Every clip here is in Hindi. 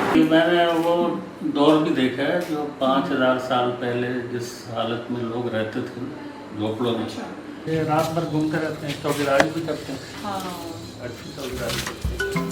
मैंने वो दौर भी देखा है जो 5000 साल पहले जिस हालत में लोग रहते थे झोपड़ों में। अच्छा। ये रात भर घूमते रहते हैं, चौकीदारी भी करते हैं। हाँ। अच्छी चौकीदारी करते हैं।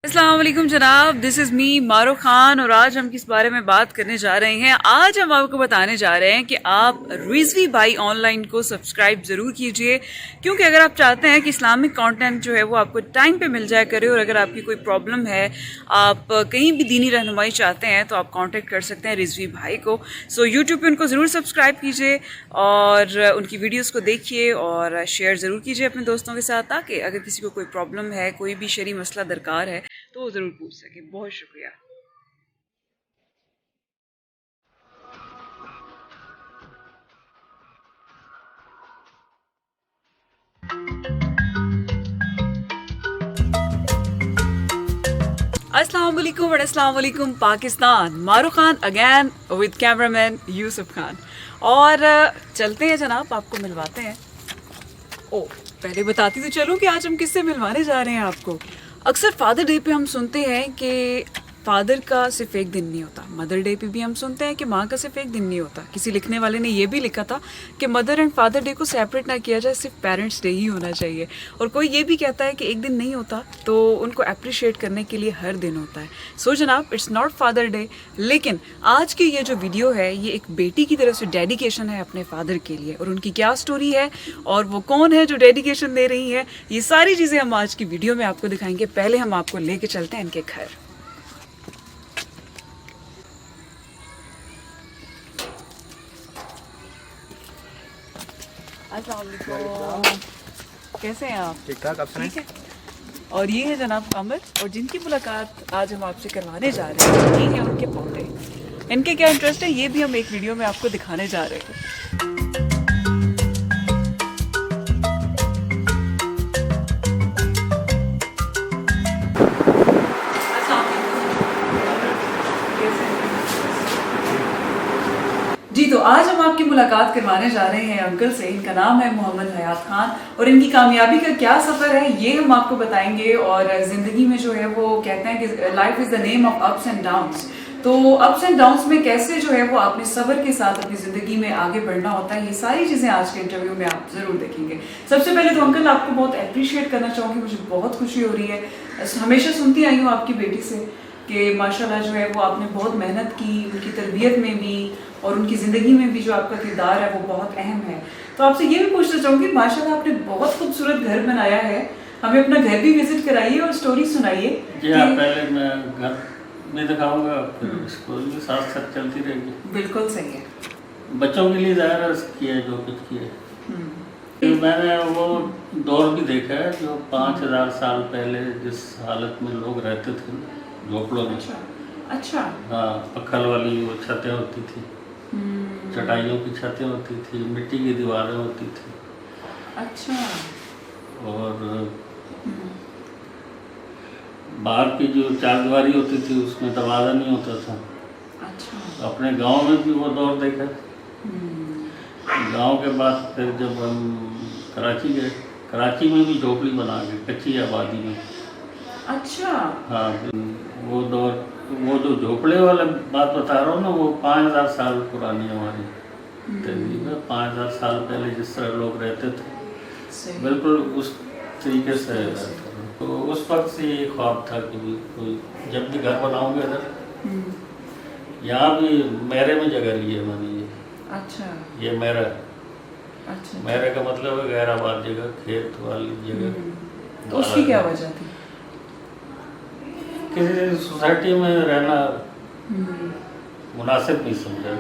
अस्सलाम वालेकुम जनाब, दिस इज़ मी मारो खान और आज हम किस बारे में बात करने जा रहे हैं। आज हम आपको बताने जा रहे हैं कि आप रिजवी भाई ऑनलाइन को सब्सक्राइब ज़रूर कीजिए, क्योंकि अगर आप चाहते हैं कि इस्लामिक कंटेंट जो है वो आपको टाइम पे मिल जाया करे और अगर आपकी कोई प्रॉब्लम है, आप कहीं भी दीनी रहनुमाई चाहते हैं तो आप कांटेक्ट कर सकते हैं रिजवी भाई को। सो यूट्यूब पे उनको ज़रूर सब्सक्राइब कीजिए और उनकी वीडियोज़ को देखिए और शेयर ज़रूर कीजिए अपने दोस्तों के साथ, ताकि अगर किसी को कोई प्रॉब्लम है, कोई भी शरई मसला दरकार है तो वो ज़रूर पूछ सके। बहुत शुक्रिया। अस्सलाम वालेकुम पाकिस्तान, मारू Khan again with cameraman Yusuf Khan. और चलते हैं जनाब, आपको मिलवाते हैं। ओ, पहले बताती तो चलो कि आज हम किससे मिलवाने जा रहे हैं आपको। अक्सर फादर डे पे हम सुनते हैं कि फादर का सिर्फ एक दिन नहीं होता, मदर डे पे भी हम सुनते हैं कि माँ का सिर्फ एक दिन नहीं होता। किसी लिखने वाले ने ये भी लिखा था कि मदर एंड फादर डे को सेपरेट ना किया जाए, सिर्फ पेरेंट्स डे ही होना चाहिए। और कोई ये भी कहता है कि एक दिन नहीं होता तो उनको अप्रिशिएट करने के लिए हर दिन होता है। सो जनाब, इट्स नॉट फादर डे, लेकिन आज की ये जो वीडियो है ये एक बेटी की तरफ से डेडिकेशन है अपने फादर के लिए, और उनकी क्या स्टोरी है और वो कौन है जो डेडिकेशन दे रही है, ये सारी चीज़ें हम आज की वीडियो में आपको दिखाएंगे। पहले हम आपको लेके चलते हैं इनके घर। कैसे हैं आप? ठीक ठाक, आप सुनाएं? ठीक है। और ये है जनाब अमर, और जिनकी मुलाकात आज हम आपसे करवाने जा रहे हैं ये है उनके पौधे। इनके क्या इंटरेस्ट है ये भी हम एक वीडियो में आपको दिखाने जा रहे हैं। जी, तो आज हम आपकी मुलाकात करवाने जा रहे हैं अंकल से। इनका नाम है मोहम्मद हयात खान और इनकी कामयाबी का क्या सफ़र है ये हम आपको बताएंगे। और ज़िंदगी में जो है वो कहते हैं कि life is the name of ups and downs. तो अप्स एंड डाउन्स में कैसे जो है वो आपने सब्र के साथ अपनी ज़िंदगी में आगे बढ़ना होता है, ये सारी चीज़ें आज के इंटरव्यू में आप ज़रूर देखेंगे। सबसे पहले तो अंकल आपको बहुत अप्रिशिएट करना चाहूँगी, मुझे बहुत खुशी हो रही है। हमेशा सुनती आई हूँ आपकी बेटी से कि माशाल्लाह जो है वो आपने बहुत मेहनत की, उनकी तरबियत में भी और उनकी ज़िंदगी में भी जो आपका किरदार है वो बहुत अहम है। तो आपसे ये भी पूछना चाहूँगी, माशाल्लाह आपने बहुत खूबसूरत घर बनाया है, हमें अपना घर भी विजिट कराइए और स्टोरी सुनाइए। जी हाँ, पहले मैं घर में दिखाऊंगा, फिर स्कूल भी साथ साथ चलती रहेगी। बिल्कुल सही है। बच्चों के लिए ज़ाहिर किया है जो कुछ किया। मैंने वो दौर भी देखा है जो 5000 साल पहले जिस हालत में लोग रहते थे झोपड़ों में। अच्छा। हाँ, पक्खल वाली वो छतें होती थी, चटाइयों की छतें होती थी, मिट्टी की दीवारें होती थी। अच्छा। और बाहर की जो चारदीवारी होती थी उसमें दरवाज़ा नहीं होता था। अच्छा। अपने गांव में भी वो दौर देखा। गांव के बाद फिर जब हम कराची गए, कराची में भी झोपड़ी बना के कच्ची आबादी में। अच्छा। हाँ, वो दौर, वो जो झोपड़े वाला बात बता रहा हूँ ना, वो 5000 साल पुरानी हमारी तहजीब है। 5000 साल पहले जिस तरह लोग रहते थे बिल्कुल उस तरीके से रहते थे। तो उस वक्त से ये ख्वाब था कि कोई जब भी घर बनाऊंगा इधर, यहाँ भी मेरे में जगह ली है मैंने ये। अच्छा। ये मेरा। अच्छा। मेरे का मतलब है गैर आबाद जगह, खेत वाली जगह। तो उसकी क्या वजह थी? किसी सोसाइटी में रहना मुनासिब नहीं समझा।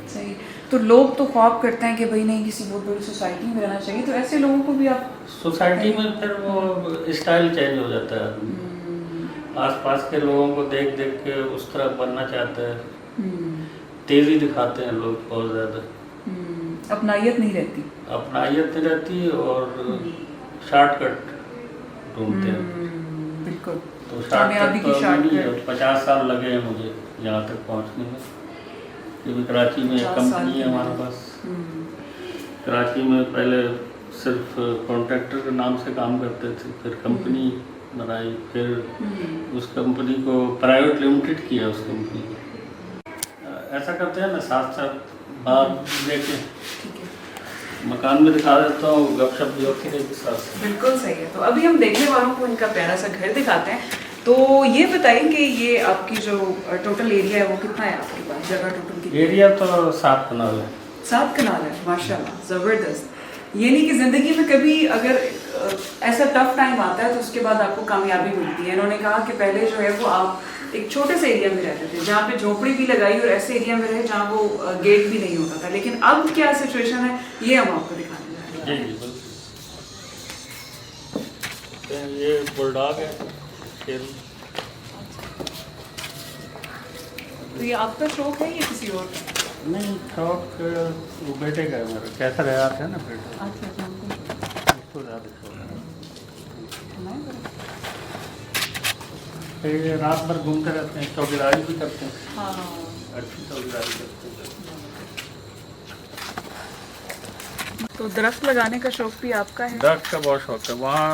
सही। तो लोग तो ख्वाब करते हैं कि भाई नहीं किसी बहुत बड़ी सोसाइटी में रहना चाहिए, तो ऐसे लोगों को भी आप सोसाइटी में फिर वो स्टाइल चेंज हो जाता है। आसपास के लोगों को देख देख के उस तरह बनना चाहते हैं, तेज़ी दिखाते हैं लोग बहुत ज़्यादा। अपनायत नहीं रहती। अपनायत नहीं रहती और शॉर्टकट ढूंढते हैं। बिल्कुल। तो शॉर्टकट तो 50 साल लगे हैं मुझे यहाँ तक पहुँचने में। क्योंकि कराची में एक 50 साल कंपनी की है हमारे मैंने। पास। कराची में पहले सिर्फ कॉन्ट्रैक्टर के नाम से काम करते थे, फिर कंपनी बनाई, फिर उस कंपनी को प्राइवेट लिमिटेड किया उस कंपनी को। ऐसा करते हैं ना, साथ साथ बाहर देखे ठीक है, मकान में दिखा देता हूँ, गपशप भी होती रहेगी साथ साथ। बिल्कुल सही है। तो अभी हम देखने वालों को इनका प्यारा सा घर दिखाते हैं। तो ये बताइए कि ये आपकी जो टोटल एरिया है वो कितना है आपके पास, जगह टोटल कितनी? एरिया तो 7 कनाल है। 7 कनाल है, माशाल्लाह, ज़बरदस्त। ये नहीं कि ज़िंदगी में कभी अगर ऐसा टफ टाइम आता है तो उसके बाद आपको कामयाबी मिलती है। इन्होंने कहा कि पहले जो है वो आप एक छोटे से एरिया में रहते थे जहाँ पे झोपड़ी भी लगाई और ऐसे एरिया में रहे जहाँ वो गेट भी नहीं होता था, लेकिन अब क्या सिचुएशन है ये हम आपको दिखाने जा रहे हैं। जी जी बिल्कुल। ये बुलडॉग है, शेरू। तो ये आपका शौक है या किसी और का? नहीं, शौक वो बेटे का है मेरा, कैसा रहा है ना बेटा, अच्छा, उसको ज़्यादा शौक है। ये रात भर घूमते रहते हैं, चौकीदारी भी करते हैं, हाँ, अच्छी चौकीदारी करते हैं। तो दरख्त लगाने का शौक भी आपका है? दरख्त का बहुत शौक है। वहाँ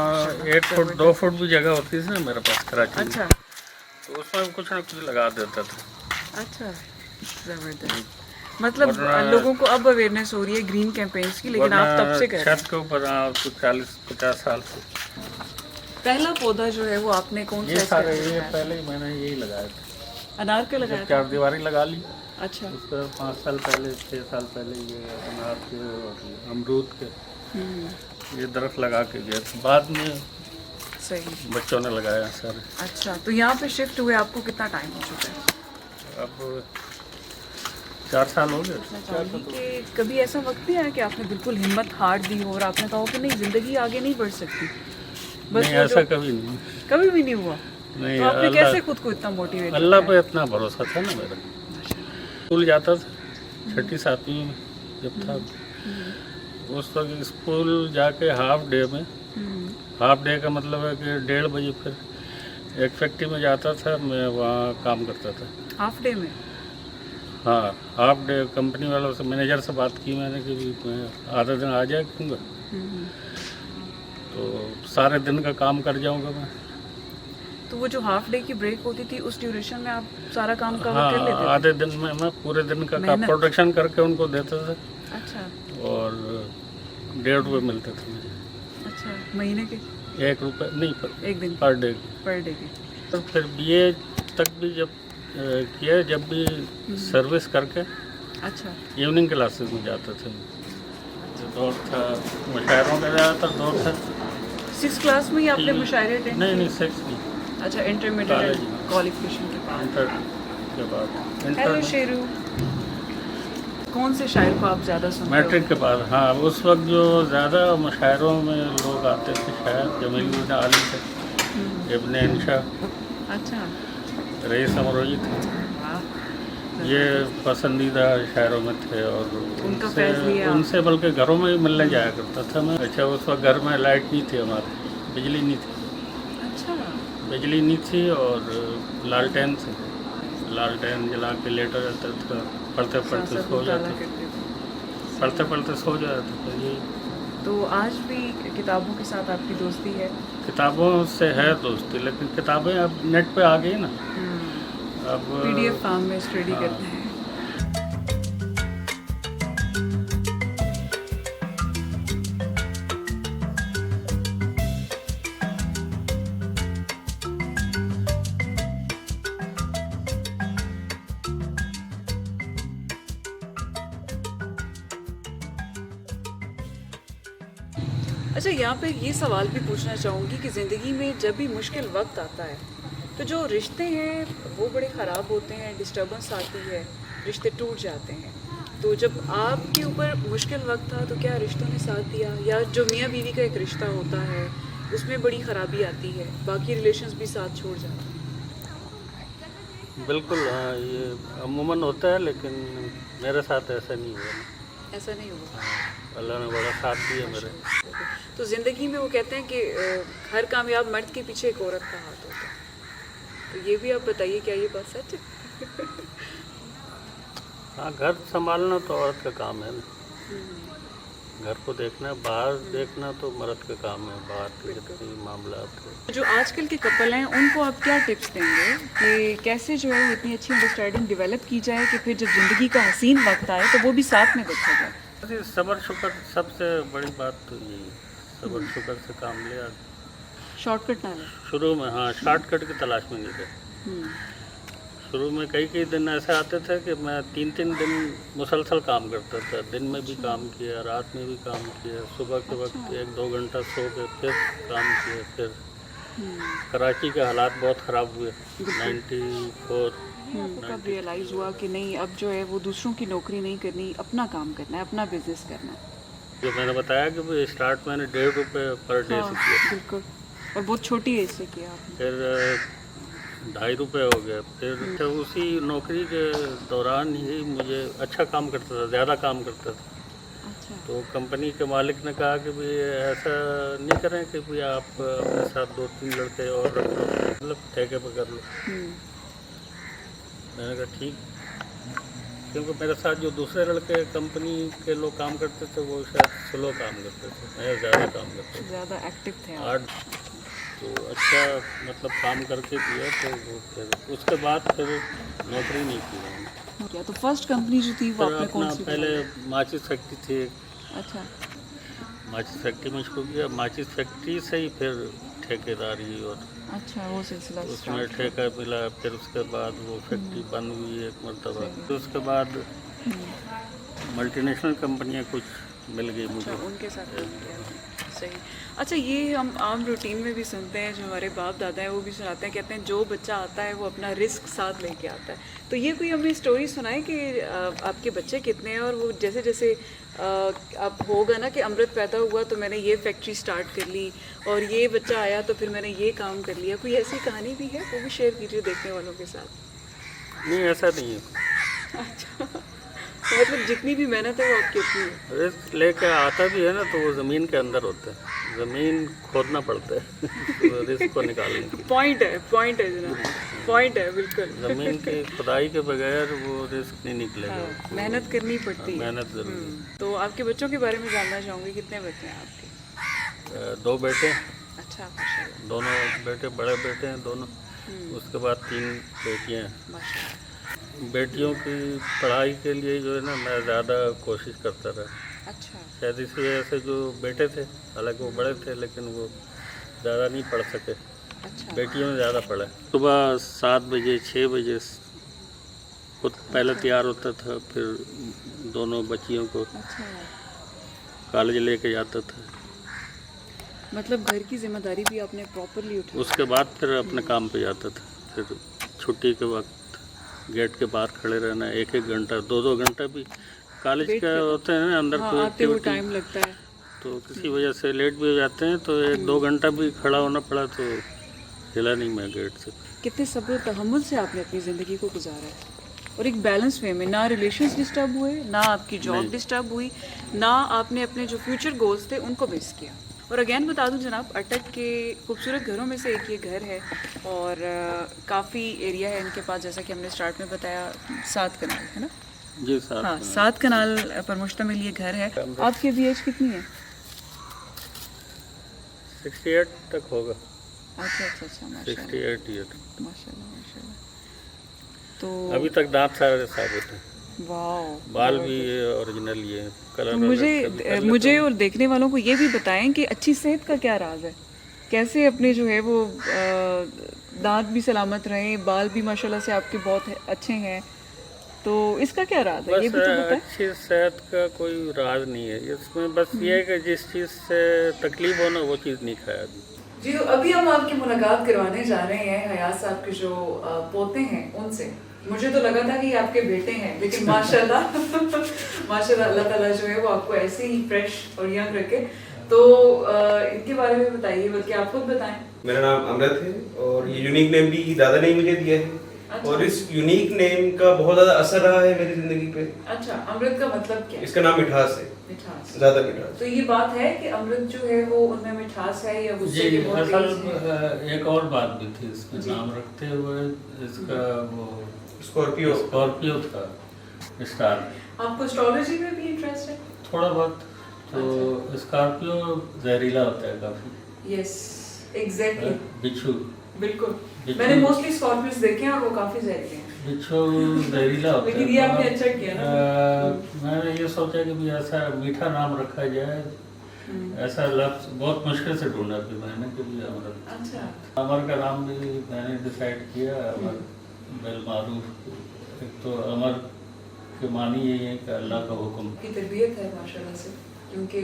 1 फुट 2 फुट भी जगह होती थी ना मेरे पास कराची में, अच्छा तो उसमें कुछ ना कुछ लगा देता था। अच्छा, जबरदस्त। मतलब वरना- लोगों को अब अवेयरनेस हो रही है ग्रीन कैंपेन्स की, लेकिन आप तब से कर रहे हैं। छत के ऊपर तो 40-50 साल से पहला पौधा जो है वो आपने कौन ये सा सारे, इसका ये लगाया? पहले ही मैंने यही लगाया था। अनार का लगाया जब था? 4 दीवारी लगा ली, अच्छा, उसका 5 साल पहले 6 साल पहले ये अनार के और अमरूद के ये दरख्त लगा के गए थे। बाद में सही। बच्चों ने लगाया सारे। अच्छा, तो यहाँ पे शिफ्ट हुए आपको कितना टाइम हो चुका है? अब 4 साल हो गए। मैं चाहूँगी कि कभी ऐसा वक्त नहीं आया कि आपने बिल्कुल हिम्मत हार दी हो और आपने कहा हो कि नहीं, ज़िंदगी आगे नहीं बढ़ सकती? बस नहीं, वो ऐसा जो कभी नहीं। कभी भी नहीं हुआ। नहीं, तो आपने अल्लाह कैसे खुद को इतना मोटिवेट अल्लाह पे इतना भरोसा था ना मेरा। स्कूल जाता था 6ठी 7वीं में जब था, उस वक्त स्कूल जाके हाफ डे में, हाफ डे का मतलब है कि 1:30 बजे फिर एक फैक्ट्री में जाता था, मैं वहाँ काम करता था। हाफ डे में? हाँ, हाफ डे। कंपनी वालों से, मैनेजर से बात की मैंने कि भी मैं आधा दिन आ जाया करूँगा, तो सारे दिन का काम कर जाऊँगा मैं। तो वो जो हाफ डे की ब्रेक होती थी उस ड्यूरेशन में आप सारा काम कवर हाँ, कर लेते थे? आधे दिन में मैं पूरे दिन का मेहनत। प्रोडक्शन करके उनको देता था, अच्छा और 1.5 रुपये मिलते थे मुझे। अच्छा, महीने के? 1 रुपये नहीं, पर एक दिन पर डे। पर डे के? तो फिर BA तक भी जब किया, जब भी सर्विस करके अच्छा इवनिंग क्लासेस में जाते थे। जो दौर था, मुशायरों का ज़्यादातर दौर था। 6th क्लास में ही आपने मुशायरे अटेंड नहीं किए? नहीं, 6 नहीं, अच्छा, इंटरमीडिएट कॉलेज। क्वालिफिकेशन के बाद। इंटर के बाद। हेलो इंटर शेरू, कौन से शायर को आप ज़्यादा सुनते हो? मैट्रिक के बाद। हाँ, उस वक्त जो ज़्यादा मुशायरों में लोग आते थे शायर जमील आली थे, इब्न इंशा, अच्छा, रईस अमरोही थे, वाह, ये पसंदीदा शायरों में थे। और उनका फैज़ लिया आप? उनसे बल्कि घरों में ही मिलने जाया करता था मैं। अच्छा, उस वक्त घर में लाइट नहीं थी हमारे, बिजली नहीं थी, अच्छा, बिजली नहीं थी, और लालटेन से, लालटेन जला के लेटा रहता था, पढ़ते पढ़ते साथ-साथ सो मुताला जाते, करते थे। पढ़ते पढ़ते सो जाते थे। ये तो आज भी किताबों के साथ आपकी दोस्ती है? किताबों से है दोस्ती, लेकिन किताबें अब नेट पे आ गई ना, अब PDF फार्म में स्टडी हाँ। करते हैं। अच्छा, यहाँ पे ये सवाल भी पूछना चाहूँगी कि ज़िंदगी में जब भी मुश्किल वक्त आता है तो जो रिश्ते हैं वो बड़े ख़राब होते हैं, डिस्टर्बेंस आती है, रिश्ते टूट जाते हैं। तो जब आपके ऊपर मुश्किल वक्त था तो क्या रिश्तों ने साथ दिया, या जो मियाँ बीवी का एक रिश्ता होता है उसमें बड़ी ख़राबी आती है, बाकी रिलेशंस भी साथ छोड़ जाते हैं? बिल्कुल। हाँ, ये अमूमन होता है, लेकिन मेरे साथ ऐसा नहीं हुआ। ऐसा नहीं हुआ? अल्लाह ने बड़ा साथ दिया मेरे। तो ज़िंदगी में वो कहते हैं कि हर कामयाब मर्द के पीछे एक औरत का हाथ होता है, तो ये भी आप बताइए, क्या ये बात सच है? हाँ, घर संभालना तो औरत का काम है ना। घर को देखना, बाहर देखना तो मर्द का काम है, बाहर के जितने मामला हैं। जो आजकल के कपल हैं उनको आप क्या टिप्स देंगे कि कैसे जो है वो इतनी अच्छी अंडरस्टैंडिंग डेवलप की जाए कि फिर जब ज़िंदगी का हसीन वक्त आए तो वो भी साथ में देखा जाए? अरे सब्र शुक्र, सबसे बड़ी बात तो यही है, सब्र शुक्र से काम लिया। शॉर्टकट ना ले। शुरू में हाँ, शॉर्टकट की तलाश में नहीं थे। हम्म, शुरू में कई दिन ऐसे आते थे कि मैं 3 दिन मुसलसल काम करता था। दिन में भी काम किया, रात में भी काम किया, सुबह के वक्त 1-2 घंटा सो के फिर काम किया। फिर कराची के हालात बहुत ख़राब हुए 94। कब रियलाइज़ हुआ कि नहीं अब जो है वो दूसरों की नौकरी नहीं करनी, अपना काम करना है, अपना बिजनेस करना है? जो मैंने बताया कि वो स्टार्ट मैंने 1.5 रुपये पर डे से किया, बिल्कुल, और बहुत छोटी एज से किया आपने। फिर 2.5 रुपये हो गया। फिर उसी नौकरी के दौरान ही मुझे अच्छा काम करता था, ज़्यादा काम करता था। अच्छा, तो कंपनी के मालिक ने कहा कि भाई ऐसा नहीं करें कि भाई आप अपने साथ 2-3 लड़के और रख लो, मतलब ठेके पर कर लो। मैंने कहा ठीक, क्योंकि मेरे साथ जो दूसरे लड़के कंपनी के लोग काम करते थे वो शायद स्लो काम करते थे, मैं ज़्यादा काम करता था, ज़्यादा एक्टिव थे आप। 8। तो अच्छा मतलब काम करके किया। तो वो फिर उसके बाद फिर नौकरी नहीं की मैंने। क्या तो फर्स्ट कंपनी जो थी वो फिर आपने अपना कौन सी पहले बनाई? माचिस फैक्ट्री थी, अच्छा, माचिस फैक्ट्री में शुरू किया। माचिस फैक्ट्री से ही फिर ठेकेदारी और अच्छा वो सिलसिला उसमें स्टार्ट हुआ। ठेका मिला। फिर उसके बाद वो फैक्ट्री बंद हुई एक मरतबा। फिर उसके बाद मल्टीनेशनल कंपनियां कुछ मिल गई मुझे। अच्छा, उनके साथ काम किया। सही। अच्छा, ये हम आम रूटीन में भी सुनते हैं, जो हमारे बाप दादा हैं वो भी सुनाते हैं, कहते हैं जो बच्चा आता है वो अपना रिस्क साथ लेके आता है। तो ये कोई हमें स्टोरी सुनाए कि आपके बच्चे कितने हैं और वो जैसे जैसे अब होगा ना कि अमृत पैदा हुआ तो मैंने ये फैक्ट्री स्टार्ट कर ली और ये बच्चा आया तो फिर मैंने ये काम कर लिया, कोई ऐसी कहानी भी है? वो भी शेयर कीजिए देखने वालों के साथ। नहीं, ऐसा नहीं है। अच्छा, तो मतलब जितनी भी मेहनत है वो आपकी अपनी है। रिस्क लेके आता भी है ना तो वो ज़मीन के अंदर होता है, ज़मीन खोदना पड़ता है तो रिस्क को निकालने की। पॉइंट है जनाब, पॉइंट है बिल्कुल। ज़मीन की खुदाई के बगैर वो रिस्क नहीं निकलेगा। हाँ, मेहनत करनी पड़ती है। मेहनत ज़रूरी। तो आपके बच्चों के बारे में जानना चाहूँगी, कितने बच्चे हैं आपके? 2 बेटे, अच्छा, माशाल्लाह, दोनों बेटे बड़े बेटे हैं दोनों। उसके बाद 3 बेटियां हैं। माशाल्लाह। बेटियों की पढ़ाई के लिए जो है ना मैं ज़्यादा कोशिश करता रहा। अच्छा, शायद इसी वजह से जो बेटे थे, हालांकि वो बड़े थे लेकिन वो ज़्यादा नहीं पढ़ सके। अच्छा, बेटियों ने ज़्यादा पढ़ा। सुबह 7 बजे 6 बजे खुद पहले तैयार होता था, फिर दोनों बच्चियों को अच्छा, कॉलेज लेके जाता था। मतलब घर की जिम्मेदारी भी आपने प्रॉपरली उठाई। उसके बाद फिर अपने काम पे जाता था। फिर छुट्टी के वक्त गेट के बाहर खड़े रहना 1-1 घंटा 2-2 घंटा भी। कॉलेज वेट का करते होते हैं ना अंदर हाँ, कोई आते हुए एक्टिविटी, टाइम लगता है। तो किसी वजह से लेट भी हो जाते हैं तो 1-2 घंटा भी खड़ा होना पड़ा तो हिला नहीं मैं गेट से। कितने सब्र तहम्मुल से आपने अपनी ज़िंदगी को गुजारा है और एक बैलेंस वे में, ना रिलेशंस डिस्टर्ब हुए, ना आपकी जॉब डिस्टर्ब हुई, ना आपने अपने जो फ्यूचर गोल्स थे उनको मिस किया। और अगेन बता दूं जनाब, अटक के खूबसूरत घरों में से एक ये घर है और काफ़ी एरिया है इनके पास, जैसा कि हमने स्टार्ट में बताया 7 कनाल है ना? जी सर। हाँ, 7 कनाल पर मुश्तमिल ये घर है। आपकी अभी एज कितनी है? 68 तक होगा। अच्छा, माशाल्लाह, 68 ईयर। माशाल्लाह। तो अभी तक दांत सारे साबित हैं, वाह, बाल भी ओरिजिनल ये हैं, कलर तो वगैरह मुझे और देखने वालों को ये भी बताएं कि अच्छी सेहत का क्या राज है, कैसे अपने जो है वो दांत भी सलामत रहें, बाल भी माशाल्लाह से आपके बहुत अच्छे हैं, तो इसका क्या राज है ये भी तो बताएं। अच्छी सेहत का कोई राज नहीं है इसमें, बस ये है कि जिस चीज़ से तकलीफ हो ना वो चीज़ नहीं खाया। जी, तो अभी हम आपकी मुलाकात करवाने जा रहे हैं हयात साहब के जो पोते हैं उनसे। मुझे तो लगा था कि ये आपके बेटे हैं, लेकिन माशाल्लाह माशाल्लाह अल्लाह ताला जो है वो आपको ऐसे ही फ्रेश और यंग रखे। तो इनके बारे में बताइए, बल्कि आप खुद बताएं। मेरा नाम अमृत है और ये यूनिक नेम भी दादा ने मुझे दिया है। अच्छा। और इस यूनिक नेम का बहुत ज़्यादा असर रहा है मेरी ज़िंदगी पे। अच्छा, अमृत का मतलब क्या है? इसका नाम मिठास है, मिठास। ज़्यादा मिठास। तो ये बात है कि अमृत जो है वो उनमें मिठास है या गुस्से जी, के बहुत असल तेज है? एक और बात भी थी इसमें जी। नाम रखते हुए, इसका वो स्कॉर्पियो स्कॉर्पियो था। स्टार। आपको एस्ट्रोलॉजी में भी इंटरेस्ट है? थोड़ा बहुत। तो स्कॉर्पियो जहरीला होता है काफी। Yes exactly. बिच्छू। बिल्कुल, बिच्छू- मैंने मोस्टली स्कॉर्पियोज देखे हैं और वो काफी जहरीले हैं। बिच्छू जहरीला होता है। लेकिन ये आपने अच्छा किया ना। मैंने ये सोचा कि भी ऐसा मीठा नाम रखा जाए, ऐसा लफ्ज बहुत मुश्किल से ढूंढा कि मैंने कि भी अमर। अच्छा। अमर का नाम भी मैंने डिसाइड किया, अमर बिल मारूफ। एक तो अमर के मानी यही है कि अल्लाह का हुक्म। की तरबियत है माशाल्लाह से, क्योंकि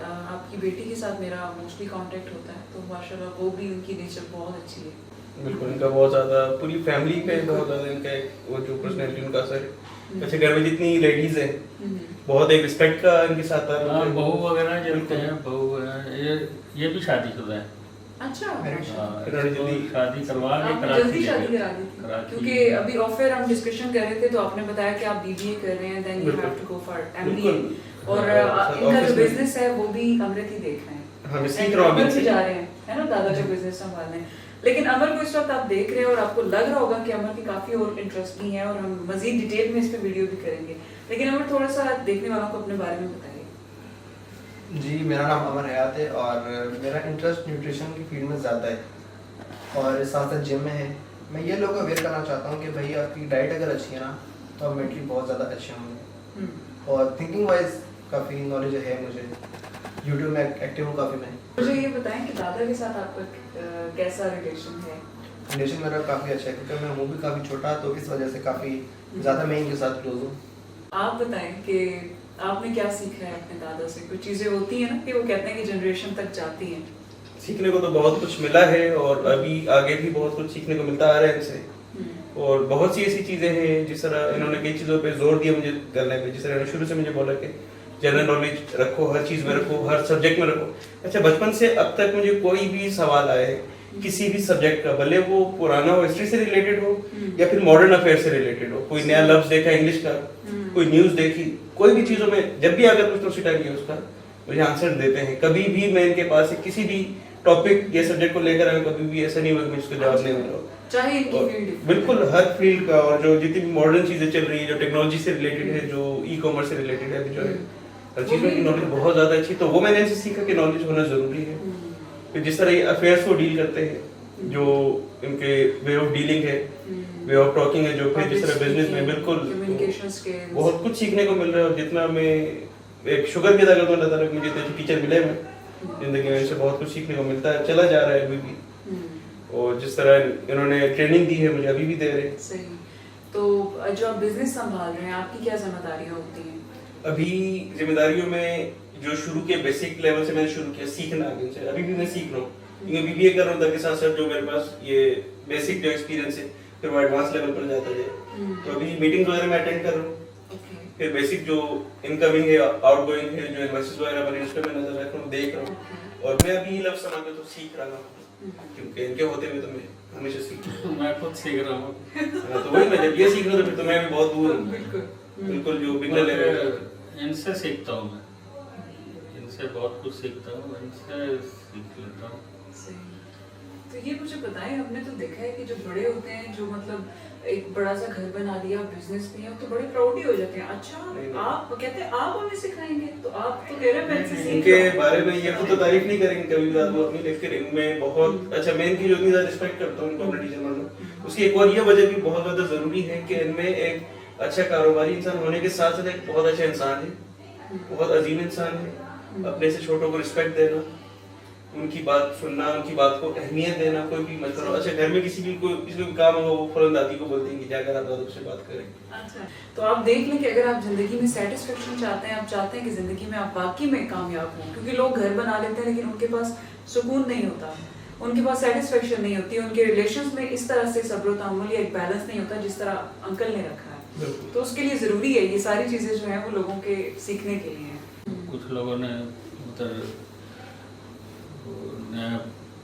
आपकी बेटी के साथ मेरा मोस्टली कांटेक्ट होता है, तो माशाल्लाह वो भी उनकी नेचर बहुत अच्छी है। बिल्कुल, इनका बहुत ज़्यादा पूरी फैमिली पे बहुत ज़्यादा इनका एक वो जो पर्सनैलिटी उनका असर है। अच्छा, घर में जितनी लेडीज हैं बहुत एक रिस्पेक्ट का इनके साथ था। हाँ, बहू वगैरह जलते हैं, बहू वगैरह ये भी शादीशुदा है। अच्छा। हाँ, इन्होंने इसको जल्दी- शादी करवा के आपने कराची जल्दी ले शादी गए। करा दी थी, कराची। क्योंकि अभी ऑफ एयर हम डिस्कशन कर रहे थे तो आपने बताया कि आप बीबीए कर रहे हैं, then you have to go for MBA, और इनका जो ऑफिस में- बिजनेस है वो भी अमृत ही देख रहे हैं। हाँ, मैं सीख रहा हूँ अमर अभी भी जा रहे हैं, है ना, दादा का बिजनेस संभालने। लेकिन अमर को इस वक्त आप देख रहे हैं और आपको लग रहा होगा कि अमर की काफी और इंटरेस्टिंग है, और हम मजीद डिटेल में इस पे वीडियो भी करेंगे। लेकिन अमर थोड़ा सा देखने वालों को अपने बारे में बताइए। जी, मेरा नाम अमर हयात है और मेरा इंटरेस्ट न्यूट्रिशन की फील्ड में ज़्यादा है और साथ साथ जिम में है। मैं ये लोगों को अवेयर करना चाहता हूँ कि भाई आपकी डाइट अगर अच्छी है ना तो आप मेंटली बहुत ज़्यादा अच्छे होंगे, और थिंकिंग वाइज काफ़ी नॉलेज है मुझे, यूट्यूब में एक्टिव हूँ काफ़ी मैं। मुझे ये बताएं कि दादा के साथ आपका कैसा रिलेशन है? रिलेशन मेरा काफ़ी अच्छा है क्योंकि मैं हूँ भी काफ़ी छोटा, तो इस वजह से काफ़ी ज़्यादा मैं इनके साथ क्लोज हूँ। आप बताएं कि आपने क्या सीखा है अपने दादा से? कुछ चीजें होती हैं ना कि वो कहते हैं कि जनरेशन तक जाती हैं। सीखने को तो बहुत कुछ मिला है और अभी आगे भी बहुत कुछ सीखने को मिलता आ रहा है इनसे। और बहुत सी ऐसी चीज़ें हैं जिस तरह इन्होंने कई चीज़ों पे जोर दिया मुझे करने पे, जिस तरह इन्होंने शुरू से मुझे बोला कि जनरल नॉलेज रखो, हर चीज़ में रखो, हर सब्जेक्ट में रखो। अच्छा, बचपन से अब तक मुझे कोई भी सवाल आए किसी भी सब्जेक्ट का, भले वो पुराना हो, हिस्ट्री से रिलेटेड हो या फिर मॉडर्न अफेयर से रिलेटेड हो, कोई नया लफ्ज देखा इंग्लिश का, कोई न्यूज़ देखी, कोई भी चीज़ों में जब भी अगर कुछ तो उसी टाइम यूज़ का मुझे आंसर देते हैं। कभी भी मैं इनके पास से किसी भी टॉपिक या सब्जेक्ट को लेकर आया, कभी भी ऐसा नहीं हुआ कि मैं उसका जवाब नहीं मिल रहा। चाहे इनकी फील्ड, बिल्कुल हर फील्ड का, और जो जितनी भी मॉडर्न चीजें चल रही है, जो टेक्नोलॉजी से रिलेटेड है, जो ई कॉमर्स से रिलेटेड है, जो है हर चीज में नॉलेज बहुत ज्यादा अच्छी। तो वो मैंने इनसे सीखा कि नॉलेज होना जरूरी है। फिर जिस तरह ये अफेयर्स को डील करते हैं, जो इनके वे ऑफ डीलिंग है, वे ऑफ टॉकिंग है, जो फिर जिस तरह बिजनेस में बिल्कुल कम्युनिकेशन स्किल्स, बहुत कुछ सीखने को मिल रहा है। और जितना मैं एक शुगर भी अदा करता हूँ अल्लाह ताला, मुझे तो टीचर मिले मैं जिंदगी में, इससे बहुत कुछ सीखने को मिलता है, चला जा रहा है अभी भी। और जिस तरह इन्होंने ट्रेनिंग दी है मुझे, अभी भी दे रहे हैं। सही। तो जो आप बिजनेस संभाल रहे हैं, आपकी क्या जिम्मेदारियां होती हैं? अभी जिम्मेदारियों में जो शुरू के बेसिक लेवल से मैंने शुरू किया सीखना आगे से, अभी भी मैं सीख रहा हूँ क्योंकि बीबीए कर रहा हूँ, ताकि साथ साथ जो मेरे पास ये बेसिक जो एक्सपीरियंस है फिर वो एडवांस लेवल पर जाता जाए। तो अभी मीटिंग्स वगैरह मैं अटेंड कर रहा हूँ, फिर बेसिक जो इनकमिंग है, आउटगोइंग है, जो इन्वेस्टर्स वगैरह बने उस पर मैं नजर रख रहा हूँ, देख रहा हूँ। और मैं अभी लफ्ज समझ तो सीख रहा हूँ, क्योंकि इनके होते हुए तो मैं हमेशा सीख रहा हूँ। मैं खुद सीख रहा हूँ। तो वही मैं जब ये सीख रहा हूँ तो फिर तो मैं भी बहुत दूर हूँ। बिल्कुल बिल्कुल जो बिगनर लेवल इनसे सीखता हूँ मैं, इनसे बहुत कुछ सीखता हूँ, इनसे सीख लेता हूँ। सही। तो ये मुझे बताएं, हमने तो देखा है कि जो बड़े होते हैं, जो मतलब एक बड़ा सा घर बना लिया, बिजनेस में है, तो बड़े प्राउड ही हो जाते हैं। अच्छा, आप कहते हैं आप हमें सिखाएंगे, तो आप तो कह रहे हैं मैं इनसे सीख इनके रहा हूं। बारे में ये खुद तो तारीफ नहीं करेंगे कभी भी वो अपनी, लेकिन इनमें बहुत अच्छा, मैं इनकी जो इतनी ज्यादा रिस्पेक्ट करता हूँ, इनको अपना टीचर मानता हूँ। उसकी एक और ये वजह भी बहुत ज्यादा जरूरी है कि इनमें एक अच्छा कारोबारी इंसान होने के साथ साथ एक बहुत अच्छा इंसान है, बहुत अजीम इंसान है। अपने से छोटों को रिस्पेक्ट देना, उनकी बात सुनना, उनकी बात को अहमियत देना, कोई भी मतलब अच्छा घर में किसी भी काम होगा वो फौरन दादी को बोलते हैं कि जाकर आप दादू से बात करें। अच्छा, तो आप देख लें कि अगर आप जिंदगी में सेटिस्फेक्शन चाहते हैं, आप चाहते हैं कि जिंदगी में आप वाकई में कामयाब हों, क्योंकि लोग घर बना लेते हैं लेकिन उनके पास सुकून नहीं होता, उनके पास सेटिस्फेक्शन नहीं होती, उनके रिलेशंस में इस तरह से सब्र व तहम्मुल या एक बैलेंस नहीं होता जिस तरह अंकल ने रखा है। तो उसके लिए जरूरी है ये सारी चीजें जो हैं वो लोगों के सीखने के लिए हैं। कुछ लोगों ने मतलब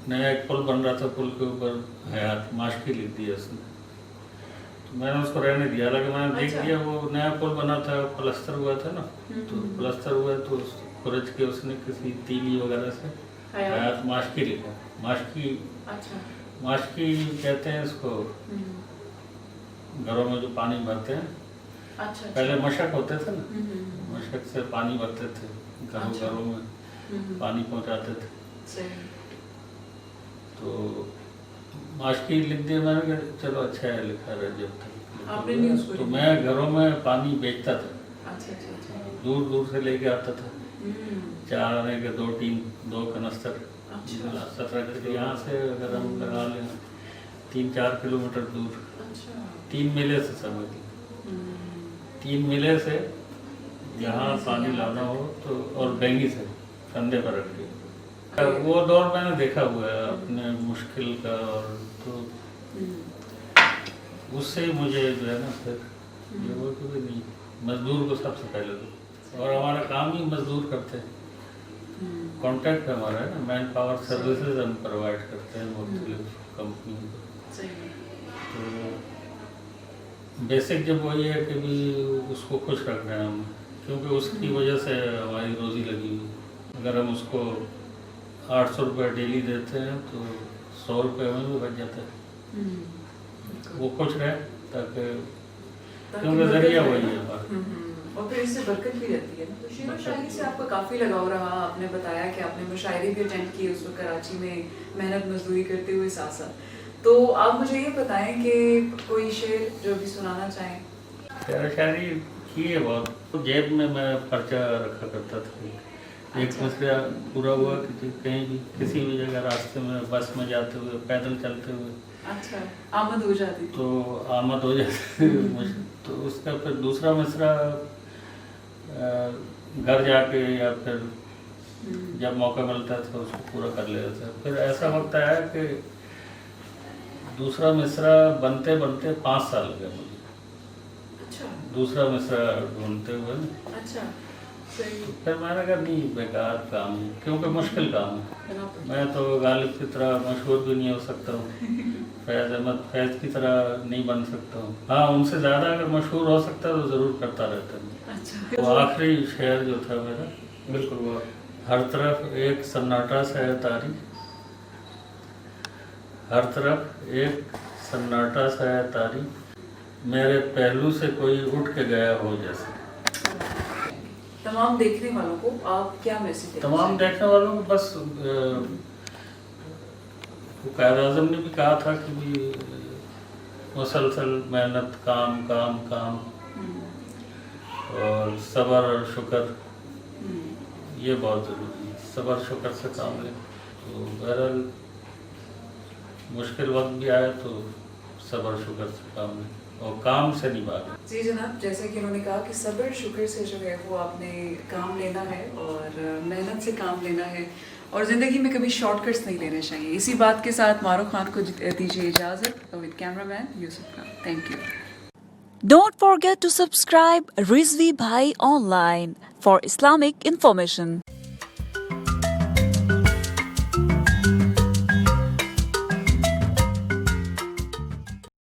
नया एक पुल बन रहा था, पुल के ऊपर हयात माशकी लिख दिया उसने, तो मैंने उसको रहने दिया। हालांकि मैंने देख अच्छा। लिया वो नया पुल बना था, प्लास्टर हुआ था ना, तो प्लास्टर हुआ तो खुरच के उसने किसी तीली वगैरह से हयात माशकी लिखा। माशकी, अच्छा, माशकी कहते हैं इसको, घरों में जो पानी भरते हैं अच्छा पहले मशक होते थे ना, मशक से पानी भरते थे घरों अच्छा। घरों में, पानी पहुंचाते थे। सही। तो माशकी लिख दिया मैंने कि चलो अच्छा है लिखा रहे जब तक। आपने नहीं उसको तो लिखा? मैं घरों में पानी बेचता था, अच्छा अच्छा अच्छा। दूर दूर से लेके आता था, हम्म, 4 आने के 2 कनस्तर। अच्छा। 17 किलो यहाँ से अगर हम लगा लें 3-4 किलोमीटर दूर, अच्छा। 3 मिले से समझ लीजिए, 3 मिले से यहाँ मिले से पानी यहाँ लाना तक। हो तो, और बैंगी से कंधे पर रख के। वो दौर मैंने देखा हुआ है अपने मुश्किल का, और तो उससे ही मुझे जो है ना फिर ये वो कि नहीं, मजदूर को सबसे पहले दो, और हमारा काम ही मजदूर करते हैं। कॉन्ट्रैक्ट हमारा है ना, मैन पावर सर्विसेज हम प्रोवाइड करते हैं मुख्तलिफ कंपनियों को। सही। तो बेसिक जब वही है कि भी उसको खुश रख रहे हैं हम, क्योंकि उसकी वजह से हमारी रोज़ी लगी हुई। अगर हम उसको 800 रुपये डेली देते हैं तो 100 रुपये में भी बच जाता है। वो खुश रहे ताकि, क्योंकि जरिया वही है हमारा। और फिर इससे बरकत भी रहती है ना। तो शेर और शायरी से आपका काफ़ी लगाव रहा, आपने बताया कि आपने मुशायरे भी अटेंड किए उस वक्त कराची में मेहनत मजदूरी करते हुए साथ साथ। तो आप मुझे ये बताएं कि कोई शेर जो भी सुनाना चाहें। शेर शायरी की है बहुत, तो जेब में मैं पर्चा रखा करता था। एक अच्छा। मसला पूरा हुआ कि कहीं भी किसी भी जगह रास्ते में, बस में जाते हुए, पैदल चलते हुए, अच्छा, आमद हो जाती थी। तो आमद हो जाती तो उसका फिर दूसरा मिसरा घर जाके या फिर जब मौका मिलता था उसको पूरा कर लेता था। फिर ऐसा वक्त आया कि दूसरा मिसरा बनते बनते 5 साल लगे मुझे, अच्छा दूसरा मिसरा ढूंढते हुए ना। अच्छा, सही। फिर मैंने कहा नहीं, बेकार काम है, क्योंकि मुश्किल काम है। बना पड़ता। मैं तो गालिब की तरह मशहूर भी नहीं हो सकता हूँ, फैज़ अहमद फैज़ की तरह नहीं बन सकता हूँ। हाँ, उनसे ज़्यादा अगर मशहूर हो सकता तो ज़रूर करता रहता मैं। अच्छा। वो आखिरी शेर जो था मेरा, बिल्कुल वो हर तरफ एक सन्नाटा सा है तारी, हर तरफ एक सन्नाटा सा है तारी, मेरे पहलू से कोई उठ के गया हो जैसे। तमाम देखने वालों को आप क्या मैसेज देना तमाम चाहेंगे? देखने वालों को बस कायद आज़म ने भी कहा था कि भी मुसलसल मेहनत, काम काम काम, और सब्र और शुक्र, ये बहुत ज़रूरी है। सब्र शुक्र से काम लें। तो बहरहाल मुश्किल वक्त भी आए तो सब्र शुक्र से काम लें और काम से नहीं भागें। जी जनाब, जैसे कि उन्होंने कहा कि सब्र शुक्र से जो है वो आपने काम लेना है और मेहनत से काम लेना है, और ज़िंदगी में कभी शॉर्टकट्स नहीं लेने चाहिए। इसी बात के साथ मारूख खान को दीजिए इजाज़त, with cameraman Yusuf Khan. Thank you. Don't forget to subscribe Rizvi Bhai Online for Islamic information.